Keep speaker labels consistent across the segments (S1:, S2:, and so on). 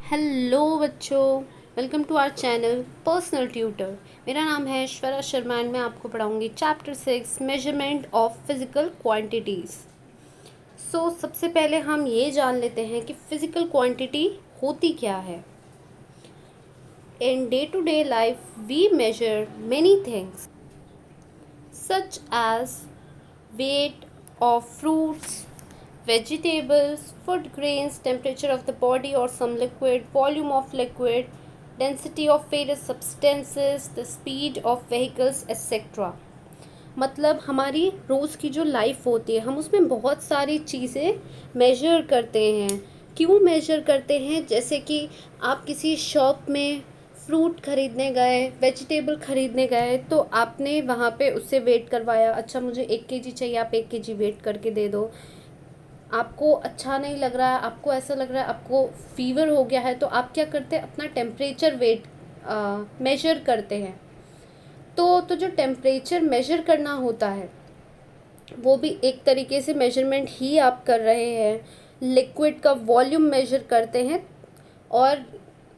S1: Hello बच्चों, welcome to our channel personal tutor. मेरा नाम है ऐश्वर्या शर्मा एंड मैं आपको पढ़ाऊंगी chapter 6 measurement of physical quantities. सबसे पहले हम ये जान लेते हैं कि फ़िज़िकल क्वांटिटी होती क्या है। In day to day life we measure many things such as weight of fruits, vegetables, food grains, temperature of the body or some liquid, volume of liquid, density of various substances, the speed of vehicles, etc. मतलब हमारी रोज़ की जो life होती है हम उसमें बहुत सारी चीज़ें मेजर करते हैं। क्यों मेजर करते हैं? जैसे कि आप किसी शॉप में फ्रूट खरीदने गए, वेजिटेबल खरीदने गए, तो आपने वहाँ पे उससे वेट करवाया। अच्छा, मुझे 1 kg चाहिए, आप 1 kg वेट करके दे दो। आपको अच्छा नहीं लग रहा है, आपको ऐसा लग रहा है आपको फीवर हो गया है, तो आप क्या करते हैं? अपना टेम्परेचर वेट मेजर करते हैं। तो जो टेम्परेचर मेजर करना होता है वो भी एक तरीके से मेजरमेंट ही आप कर रहे हैं। लिक्विड का वॉल्यूम मेजर करते हैं। और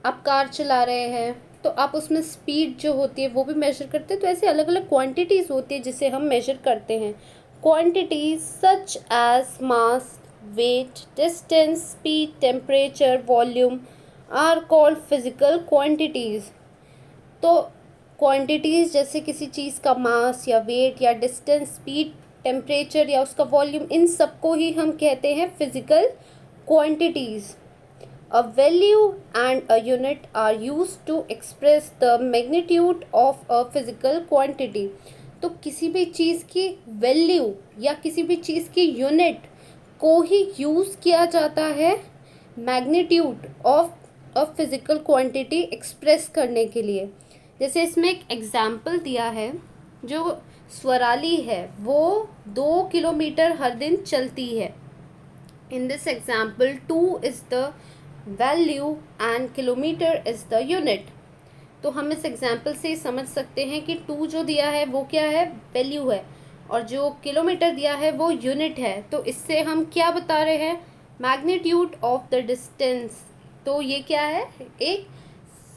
S1: आप कार चला रहे हैं तो आप उसमें स्पीड जो होती है वो भी मेजर करते हैं। तो ऐसे अलग अलग क्वांटिटीज़ होती है जिसे हम मेजर करते हैं। Quantities such as mass, weight, distance, speed, temperature, volume are called physical quantities. तो क्वांटिटीज़ जैसे किसी चीज़ का मास या वेट या डिस्टेंस, स्पीड, टेम्परेचर या उसका वॉल्यूम, इन सबको ही हम कहते हैं physical quantities. A value and a unit are used to express the magnitude of a physical quantity. तो किसी भी चीज़ की वैल्यू या किसी भी चीज़ की यूनिट को ही यूज़ किया जाता है magnitude of a physical quantity express करने के लिए। जैसे इसमें एक एग्जाम्पल दिया है, जो स्वराली है वो 2 किलोमीटर हर दिन चलती है। In this example, 2 is the value and kilometer is the unit. तो हम इस एग्जाम्पल से समझ सकते हैं कि 2 जो दिया है वो क्या है? वैल्यू है। और जो किलोमीटर दिया है वो यूनिट है। तो इससे हम क्या बता रहे हैं? Magnitude of the distance. तो ये क्या है? एक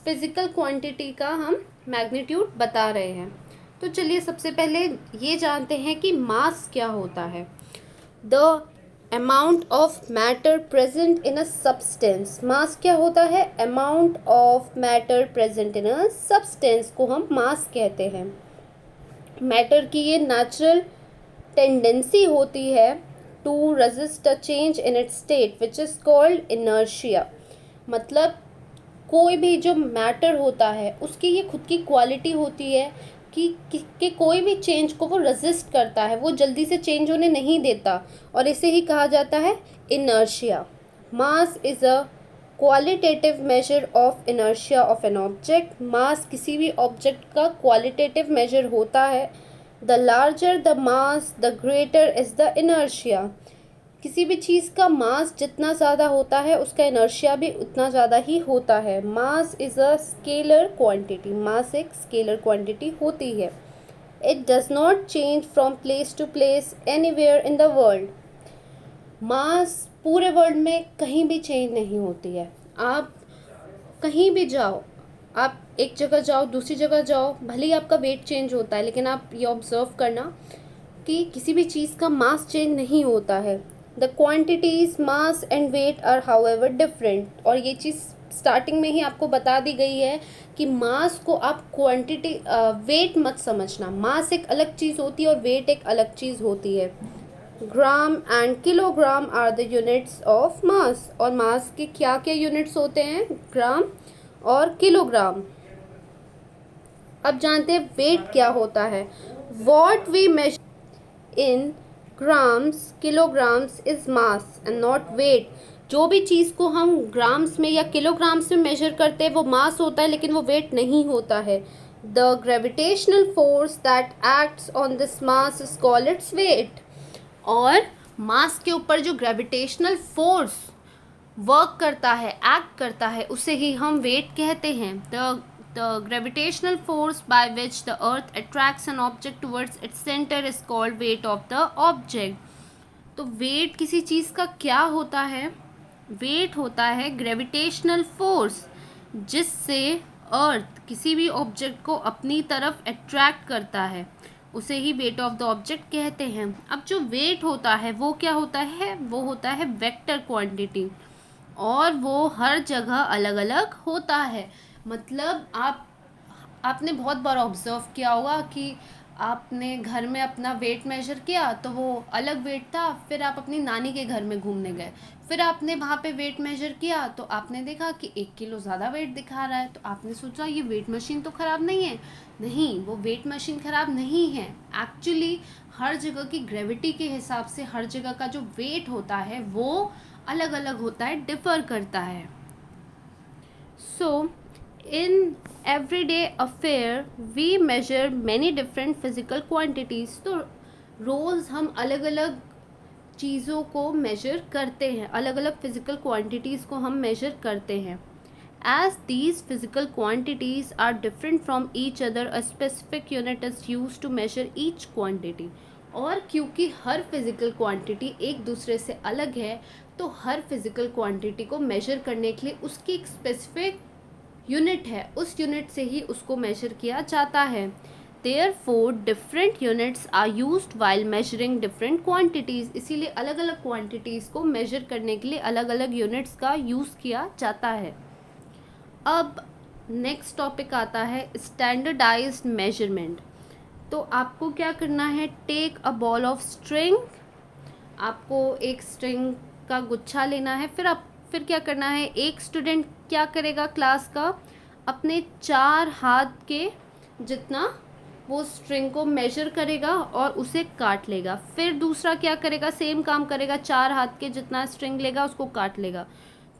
S1: फिजिकल क्वांटिटी का हम मैग्नीट्यूड बता रहे हैं। तो चलिए सबसे पहले ये जानते हैं कि मास क्या होता है। The amount of matter present in a substance. Mass क्या होता है? Amount of matter present in a substance को हम मास कहते हैं। मैटर की ये नेचुरल टेंडेंसी होती है to resist a change in its state which is called inertia. मतलब कोई भी जो मैटर होता है उसकी ये खुद की क्वालिटी होती है कि कोई भी चेंज को वो रेजिस्ट करता है, वो जल्दी से चेंज होने नहीं देता, और इसे ही कहा जाता है inertia. Mass is a qualitative measure of inertia of an object. Mass किसी भी ऑब्जेक्ट का क्वालिटेटिव मेजर होता है। The larger the mass the greater is the inertia. किसी भी चीज़ का मास जितना ज़्यादा होता है उसका इनर्शिया भी उतना ज़्यादा ही होता है। Mass is a scalar quantity. Mass एक स्केलर क्वांटिटी होती है। It does not change from place to place anywhere in the world. Mass पूरे वर्ल्ड में कहीं भी चेंज नहीं होती है। आप कहीं भी जाओ, आप एक जगह जाओ दूसरी जगह जाओ, भले ही आपका वेट चेंज होता है, लेकिन आप ये ऑब्जर्व करना कि किसी भी चीज़ का मास चेंज नहीं होता है। The quantities mass and weight are however different. और ये चीज़ स्टार्टिंग में ही आपको बता दी गई है कि मास को आप क्वांटिटी वेट मत समझना। मास एक अलग चीज़ होती है और वेट एक अलग चीज़ होती है। Gram and kilogram are the units of mass. और मास के क्या क्या यूनिट्स होते हैं? ग्राम और किलोग्राम। अब जानते हैं वेट क्या होता है। What we measure in grams kilograms is mass and not weight. जो भी चीज़ को हम ग्राम्स में या किलोग्राम्स में मेजर करते हैं वो मास होता है, लेकिन वो वेट नहीं होता है। The gravitational force that acts on this mass is called its weight. और मास के ऊपर जो ग्रेविटेशनल फोर्स वर्क करता है, एक्ट करता है, उसे ही हम वेट कहते हैं। The gravitational force by which the earth attracts an object towards its centre is called weight of the object. तो वेट किसी चीज़ का क्या होता है? वेट होता है ग्रेविटेशनल फोर्स जिससे अर्थ किसी भी ऑब्जेक्ट को अपनी तरफ अट्रैक्ट करता है, उसे ही वेट ऑफ द ऑब्जेक्ट कहते हैं। अब जो वेट होता है वो क्या होता है, वो होता है वेक्टर क्वांटिटी, और वो हर जगह अलग अलग होता है। मतलब आपने बहुत बार ऑब्जर्व किया होगा कि आपने घर में अपना वेट मेजर किया तो वो अलग वेट था, फिर आप अपनी नानी के घर में घूमने गए, फिर आपने वहाँ पे वेट मेजर किया तो आपने देखा कि 1 किलो ज़्यादा वेट दिखा रहा है, तो आपने सोचा ये वेट मशीन तो ख़राब नहीं है। नहीं, वो वेट मशीन ख़राब नहीं है। एक्चुअली हर जगह की ग्रेविटी के हिसाब से हर जगह का जो वेट होता है वो अलग अलग होता है, डिफ़र करता है। So, in everyday affair, we measure many different physical quantities. तो रोज़ हम अलग अलग चीज़ों को मेजर करते हैं, अलग अलग फिज़िकल क्वांटिटीज़ को हम मेजर करते हैं। As these physical quantities are different from each other, a specific unit is used to measure each quantity. और क्योंकि हर फिज़िकल क्वांटिटी एक दूसरे से अलग है, तो हर फिज़िकल क्वांटिटी को मेजर करने के लिए उसकी एक स्पेसिफिक यूनिट है, उस यूनिट से ही उसको मेजर किया जाता है। Therefore, different units are used while measuring different quantities. इसीलिए अलग अलग क्वांटिटीज़ को मेजर करने के लिए अलग अलग यूनिट्स का यूज़ किया जाता है। अब नेक्स्ट टॉपिक आता है स्टैंडर्डाइज्ड मेजरमेंट। तो आपको क्या करना है, take a ball of string, आपको एक स्ट्रिंग का गुच्छा लेना है, फिर क्या करना है, एक स्टूडेंट क्या करेगा क्लास का, अपने 4 हाथ के जितना वो स्ट्रिंग को मेजर करेगा और उसे काट लेगा। फिर दूसरा क्या करेगा, सेम काम करेगा, 4 हाथ के जितना स्ट्रिंग लेगा उसको काट लेगा।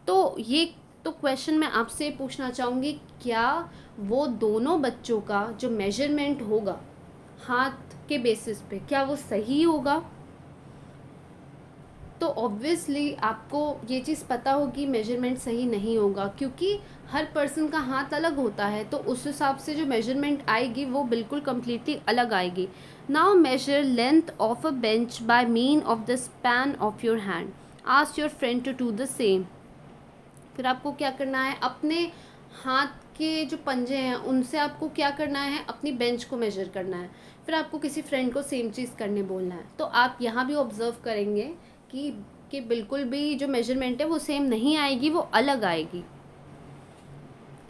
S1: तो क्वेश्चन मैं आपसे पूछना चाहूँगी, क्या वो दोनों बच्चों का जो मेजरमेंट होगा हाथ के बेसिस पे, क्या वो सही होगा? तो ऑब्वियसली आपको ये चीज़ पता होगी मेजरमेंट सही नहीं होगा, क्योंकि हर पर्सन का हाथ अलग होता है, तो उस हिसाब से जो मेजरमेंट आएगी वो बिल्कुल कम्प्लीटली अलग आएगी। Now measure length of a bench by mean of the span of your hand, ask your friend to do the same. फिर आपको क्या करना है, अपने हाथ के जो पंजे हैं उनसे आपको क्या करना है, अपनी बेंच को मेजर करना है। फिर आपको किसी फ्रेंड को सेम चीज़ करने बोलना है। तो आप यहाँ भी ऑब्जर्व करेंगे कि बिल्कुल भी जो मेजरमेंट है वो सेम नहीं आएगी, वो अलग आएगी।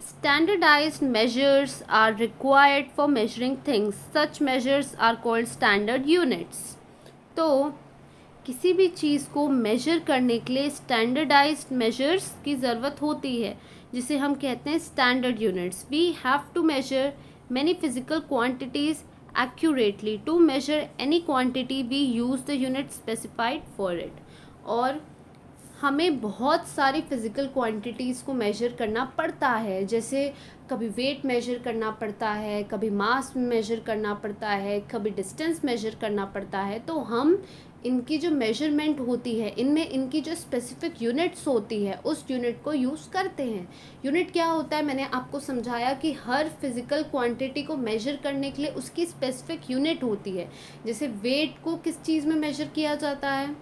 S1: Standardized measures are required for measuring things. Such measures are called standard units. तो किसी भी चीज़ को मेजर करने के लिए स्टैंडर्डाइज्ड मेजर्स की ज़रूरत होती है, जिसे हम कहते हैं standard units. We have to measure many physical quantities accurately. To measure any quantity we use the unit specified for it. और हमें बहुत सारी फिज़िकल क्वांटिटीज़ को मेजर करना पड़ता है, जैसे कभी वेट मेजर करना पड़ता है, कभी मास मेजर करना पड़ता है, कभी डिस्टेंस मेजर करना पड़ता है। तो हम इनकी जो मेजरमेंट होती है, इनमें इनकी जो स्पेसिफिक यूनिट्स होती है उस यूनिट को यूज़ करते हैं। यूनिट क्या होता है, मैंने आपको समझाया कि हर फिज़िकल क्वांटिटी को मेजर करने के लिए उसकी स्पेसिफिक यूनिट होती है। जैसे वेट को किस चीज़ में मेजर किया जाता है,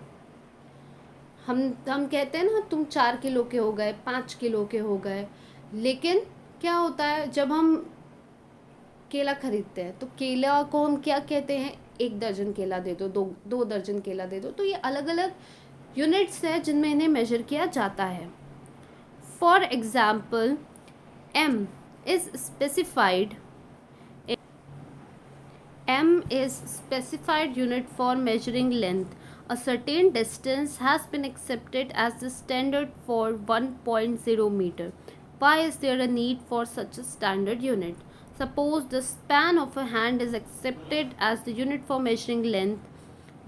S1: हम कहते हैं ना, तुम 4 किलो के हो गए, 5 किलो के हो गए। लेकिन क्या होता है, जब हम केला खरीदते हैं तो केला को हम क्या कहते हैं, 1 दर्जन केला दे दो, 2 दर्जन केला दे दो। तो ये अलग अलग यूनिट्स है जिनमें इन्हें मेजर किया जाता है। For example, M is specified unit for measuring length. A certain distance has been accepted as the standard for 1.0 meter. Why is there a need for such a standard unit? Suppose the span of a hand is accepted as the unit for measuring length.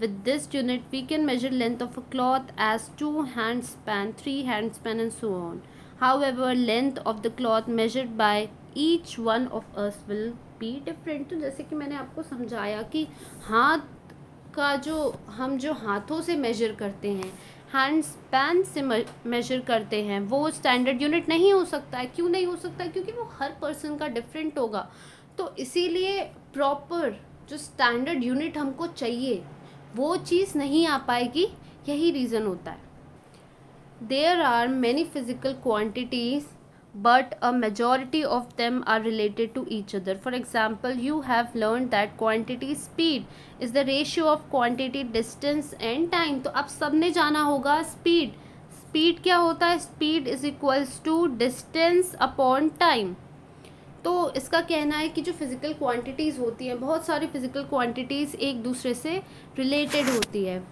S1: With this unit, we can measure length of a cloth as 2 hand span, 3 hand span, and so on. However, length of the cloth measured by each one of us will be different. तो जैसे कि मैंने आपको समझाया कि हाथ का हम जो हाथों से मेजर करते हैं, हैंड स्पैन से मेजर करते हैं, वो स्टैंडर्ड यूनिट नहीं हो सकता है। क्यों नहीं हो सकता है? क्योंकि वो हर पर्सन का डिफरेंट होगा। तो इसीलिए प्रॉपर जो स्टैंडर्ड यूनिट हमको चाहिए वो चीज़ नहीं आ पाएगी, यही रीज़न होता है। There are many physical quantities, but a majority of them are related to each other. For example, you have learned that quantity speed is the ratio of quantity distance and time. तो अब सबने जाना होगा speed. Speed क्या होता है? Speed is equals to distance upon time. तो इसका कहना है कि जो फिज़िकल क्वांटिटीज़ होती हैं, बहुत सारी फिज़िकल क्वांटिटीज़ एक दूसरे से रिलेटेड होती है.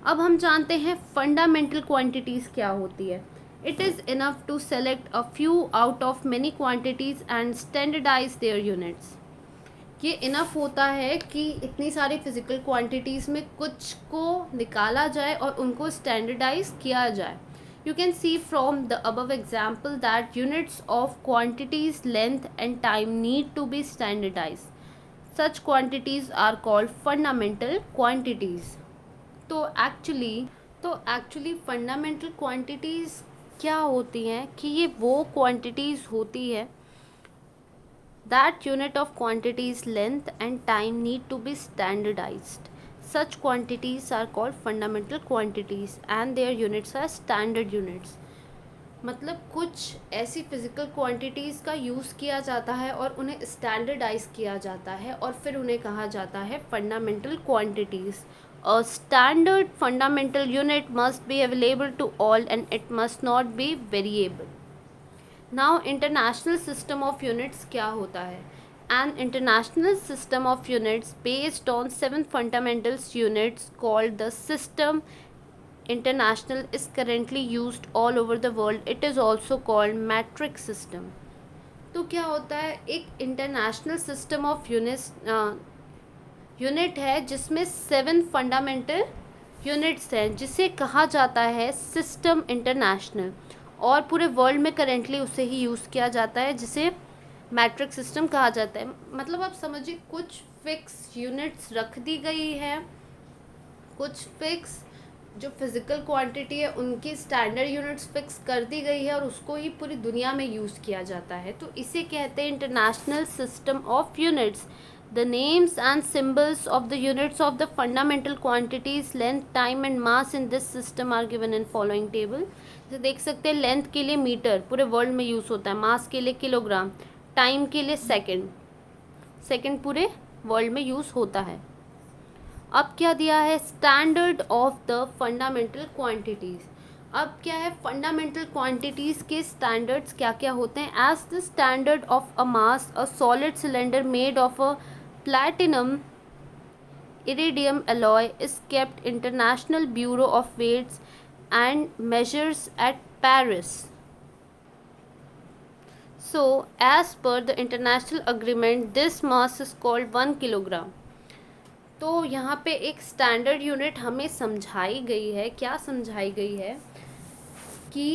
S1: अब हम जानते हैं फंडामेंटल क्वांटिटीज़ क्या होती है. It is enough to select a few out of many quantities and standardise their units. ये इनफ होता है कि इतनी सारी फिज़िकल क्वांटिटीज़ में कुछ को निकाला जाए और उनको स्टैंडर्डाइज किया जाए. You can see from the above example that units of quantities, length and time need to be standardized. Such quantities are called fundamental quantities. तो एक्चुअली फंडामेंटल क्वांटिटीज़ क्या होती हैं कि ये वो क्वांटिटीज़ होती है that unit of quantities, length and time need to be standardized. Such quantities are called fundamental quantities and their units are standard units. मतलब कुछ ऐसी फिज़िकल क्वांटिटीज़ का यूज़ किया जाता है और उन्हें स्टैंडर्डाइज किया जाता है और फिर उन्हें कहा जाता है fundamental quantities. A standard fundamental unit must be available to all and it must not be variable. Now international system of units क्या होता है. An international system of units based on 7 fundamentals units called the system international is currently used all over the world. It is also called matric system. तो क्या होता है, एक international system of unit है जिसमें 7 फंडामेंटल यूनिट्स हैं जिसे कहा जाता है सिस्टम इंटरनेशनल और पूरे वर्ल्ड में करेंटली उसे ही यूज़ किया जाता है जिसे मैट्रिक सिस्टम कहा जाता है. मतलब आप समझिए कुछ फिक्स यूनिट्स रख दी गई है, कुछ फिक्स जो फिज़िकल क्वांटिटी है उनकी स्टैंडर्ड यूनिट्स फिक्स कर दी गई है और उसको ही पूरी दुनिया में यूज़ किया जाता है. तो इसे कहते हैं international system of units. The names and symbols of the units of the fundamental quantities length, time and mass in this system are given in following table. जैसे देख सकते हैं लेंथ के लिए मीटर पूरे वर्ल्ड में यूज़ होता है, मास के लिए किलोग्राम, टाइम के लिए सेकंड पूरे वर्ल्ड में यूज़ होता है. अब क्या दिया है, standard of the fundamental quantities. अब क्या है, फंडामेंटल क्वांटिटीज़ के स्टैंडर्ड्स क्या क्या होते हैं. As the standard of a mass a solid cylinder made of a platinum iridium alloy is kept International Bureau of Weights and Measures at Paris. So as per the international agreement this mass is called 1 kilogram. तो यहाँ पे एक standard unit हमें समझाई गई है. क्या समझाई गई है कि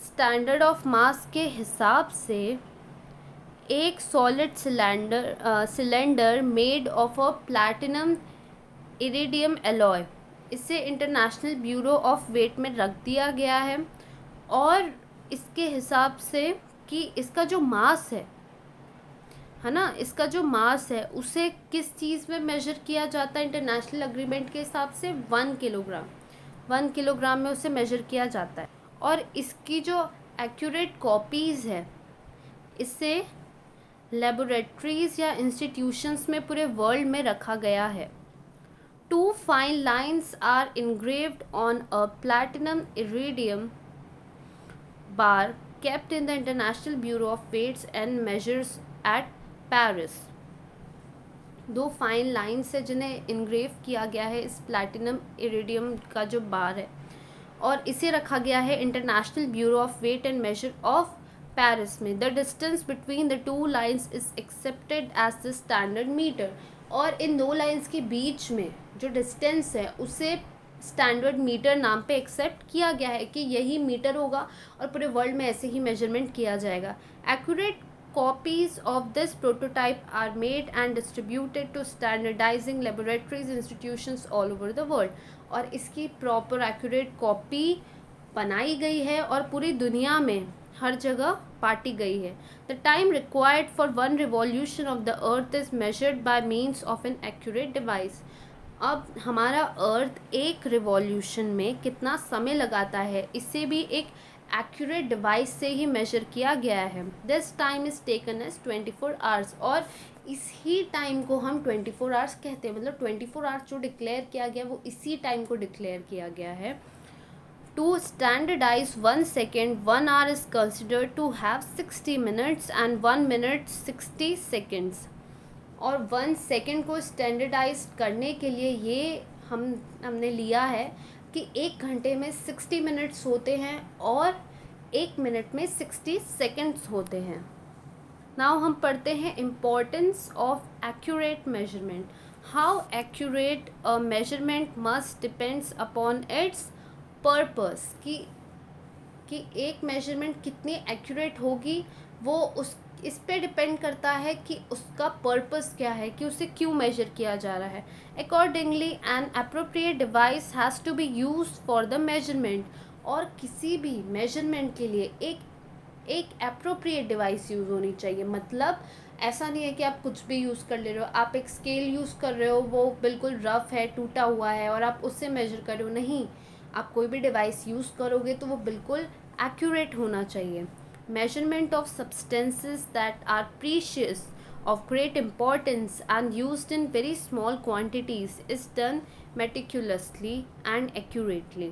S1: स्टैंडर्ड ऑफ मास के हिसाब से एक solid cylinder made of a platinum iridium alloy, इसे इंटरनेशनल ब्यूरो ऑफ वेट में रख दिया गया है और इसके हिसाब से कि इसका जो मास है ना, इसका जो मास है उसे किस चीज़ में मेजर किया जाता है इंटरनेशनल एग्रीमेंट के हिसाब से 1 किलोग्राम में उसे मेजर किया जाता है. और इसकी जो एक्यूरेट कॉपीज़ है इसे लेबोरेटरीज या इंस्टीट्यूशंस में पूरे वर्ल्ड में रखा गया है. 2 fine lines are engraved on a platinum iridium bar kept in the International Bureau of Weights and Measures at Paris. 2 fine lines है जिन्हें इनग्रेव किया गया है इस प्लैटिनम इरिडियम का जो बार है और इसे रखा गया है International Bureau of Weight and Measure of Paris में. The distance between the 2 lines is accepted as the standard metre. और इन 2 लाइन्स के बीच में जो डिस्टेंस है उसे स्टैंडर्ड मीटर नाम पे एक्सेप्ट किया गया है कि यही मीटर होगा और पूरे वर्ल्ड में ऐसे ही मेजरमेंट किया जाएगा. Accurate copies of this prototype are made and distributed to standardizing laboratories institutions all over the world. और इसकी प्रॉपर एक्यूरेट कॉपी बनाई गई है और पूरी दुनिया में हर जगह बांटी गई है. The time required for 1 revolution of the earth is measured by means of an accurate device. अब हमारा अर्थ एक रिवॉल्यूशन में कितना समय लगाता है, इसे भी एक एक्यूरेट डिवाइस से ही मेजर किया गया है. This time is taken as 24 hours, और इसी टाइम को हम 24 आवर्स कहते हैं. मतलब 24 आवर्स जो डिक्लेयर किया गया वो इसी टाइम को डिक्लेयर किया गया है. To standardize 1 second, 1 hour is considered to have 60 minutes and 1 minute 60 seconds. और 1 सेकेंड को स्टैंडर्डाइज करने के लिए ये हमने लिया है कि 1 घंटे में 60 मिनट्स होते हैं और 1 मिनट में 60 सेकेंड्स होते हैं. नाउ हम पढ़ते हैं importance of accurate measurement. How accurate a measurement must depends upon its purpose. कि एक मेजरमेंट कितनी एक्यूरेट होगी वो इस पे डिपेंड करता है कि उसका पर्पस क्या है, कि उसे क्यों मेजर किया जा रहा है. Accordingly an appropriate device has to be used for the measurement. और किसी भी मेजरमेंट के लिए एक अप्रोप्रिएट डिवाइस यूज़ होनी चाहिए. मतलब ऐसा नहीं है कि आप कुछ भी यूज़ कर ले रहे हो. आप एक स्केल यूज़ कर रहे हो, वो बिल्कुल रफ़ है, टूटा हुआ है, और आप उससे मेजर कर रहे हो. नहीं, आप कोई भी डिवाइस यूज़ करोगे तो वो बिल्कुल एक्यूरेट होना चाहिए. Measurement of substances that are precious, of great importance and used in very small quantities is done meticulously and accurately.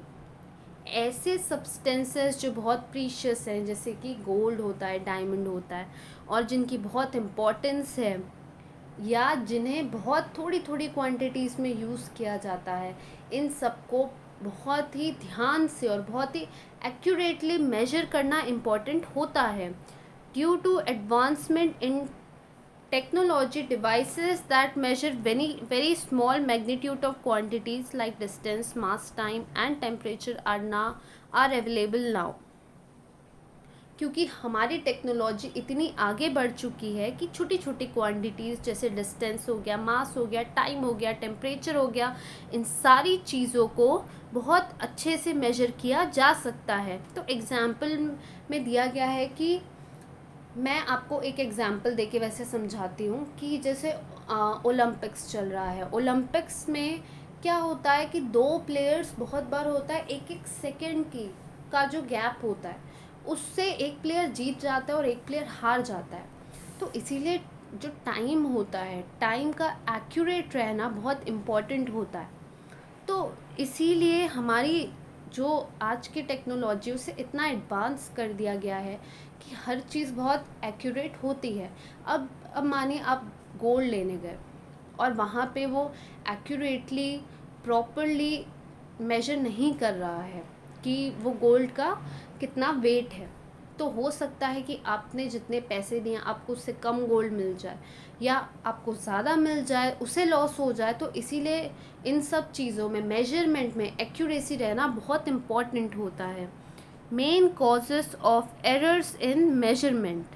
S1: ऐसे सब्सटेंसेस जो बहुत प्रीशियस हैं, जैसे कि गोल्ड होता है, डायमंड होता है, और जिनकी बहुत इम्पोर्टेंस है, या जिन्हें बहुत थोड़ी थोड़ी क्वांटिटीज़ में यूज़ किया जाता है, इन सबको बहुत ही ध्यान से और बहुत ही एक्यूरेटली मेजर करना इम्पॉर्टेंट होता है. Due to advancement in technology, devices that measure very small magnitude of quantities like distance, mass, time and temperature are available now. क्योंकि हमारी टेक्नोलॉजी इतनी आगे बढ़ चुकी है कि छोटी छोटी क्वांटिटीज़ जैसे डिस्टेंस हो गया, मास हो गया, टाइम हो गया, टेम्परेचर हो गया, इन सारी चीज़ों को बहुत अच्छे से मेजर किया जा सकता है. तो एग्जाम्पल में दिया गया है कि मैं आपको एक एग्जाम्पल देके वैसे समझाती हूँ कि जैसे ओलंपिक्स चल रहा है. ओलंपिक्स में क्या होता है कि 2 प्लेयर्स, बहुत बार होता है 1-1 सेकेंड का जो गैप होता है उससे एक प्लेयर जीत जाता है और एक प्लेयर हार जाता है. तो इसीलिए जो टाइम होता है, टाइम का एक्यूरेट रहना बहुत इम्पॉर्टेंट होता है. तो इसीलिए हमारी जो आज की टेक्नोलॉजी उसे इतना एडवांस कर दिया गया है कि हर चीज़ बहुत एक्यूरेट होती है. अब मानिए आप गोल्ड लेने गए और वहाँ पे वो एक्यूरेटली प्रॉपरली मेजर नहीं कर रहा है कि वो गोल्ड का कितना वेट है. तो हो सकता है कि आपने जितने पैसे दिए आपको उससे कम गोल्ड मिल जाए, या आपको ज़्यादा मिल जाए, उसे लॉस हो जाए. तो इसीलिए इन सब चीज़ों में मेजरमेंट में एक्यूरेसी रहना बहुत इम्पॉर्टेंट होता है. Main causes of errors in measurement.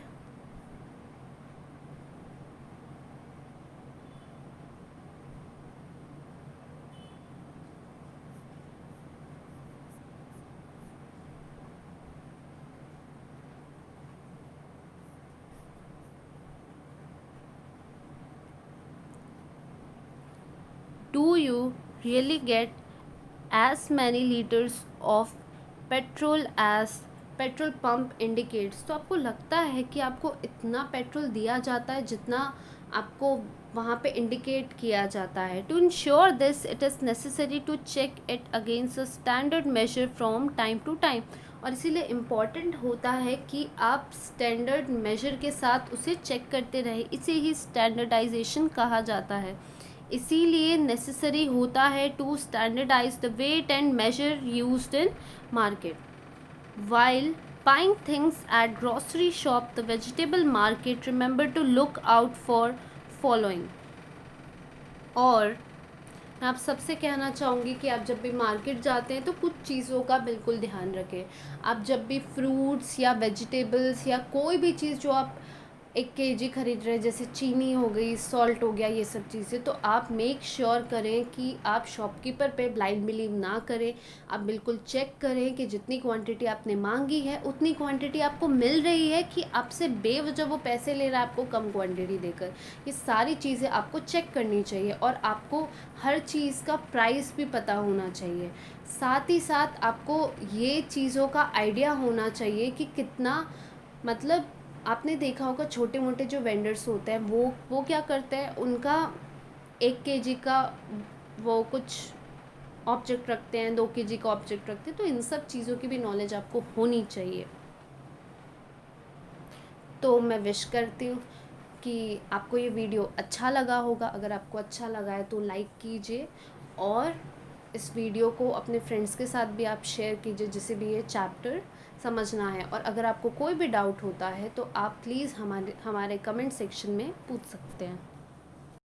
S1: Do you really get as many liters of petrol as petrol pump indicates? तो आपको लगता है कि आपको इतना पेट्रोल दिया जाता है जितना आपको वहाँ पे इंडिकेट किया जाता है. To ensure this it is necessary to check it against a standard measure from time to time. और इसीलिए इम्पॉर्टेंट होता है कि आप स्टैंडर्ड मेजर के साथ उसे चेक करते रहे. इसे ही स्टैंडर्डाइजेशन कहा जाता है. इसीलिए नेसेसरी होता है to standardise the weight and measure used in market. While buying things at grocery shop, the vegetable market, remember to look out for following. और मैं आप सबसे कहना चाहूँगी कि आप जब भी मार्केट जाते हैं तो कुछ चीज़ों का बिल्कुल ध्यान रखें. आप जब भी फ्रूट्स या वेजिटेबल्स या कोई भी चीज़ जो आप 1 kg खरीद रहे हैं, जैसे चीनी हो गई, सॉल्ट हो गया, ये सब चीज़ें, तो आप मेक श्योर करें कि आप शॉपकीपर पे ब्लाइंड बिलीव ना करें। आप बिल्कुल चेक करें कि जितनी क्वांटिटी आपने मांगी है उतनी क्वांटिटी आपको मिल रही है, कि आपसे बेवजह वो पैसे ले रहा है आपको कम क्वांटिटी देकर। ये सारी चीज़ें आपको चेक करनी चाहिए, और आपको हर चीज़ का प्राइस भी पता होना चाहिए। साथ ही साथ आपको ये चीज़ों का आइडिया होना चाहिए कि कितना, मतलब आपने देखा होगा छोटे मोटे जो वेंडर्स होते हैं वो क्या करते हैं, उनका 1 kg का वो कुछ ऑब्जेक्ट रखते हैं, 2 kg का ऑब्जेक्ट रखते हैं, तो इन सब चीज़ों की भी नॉलेज आपको होनी चाहिए। तो मैं विश करती हूँ कि आपको ये वीडियो अच्छा लगा होगा। अगर आपको अच्छा लगा है तो लाइक कीजिए, और इस वीडियो को अपने फ्रेंड्स के साथ भी आप शेयर कीजिए जिसे भी ये चैप्टर समझना है। और अगर आपको कोई भी डाउट होता है तो आप प्लीज़ हमारे कमेंट सेक्शन में पूछ सकते हैं।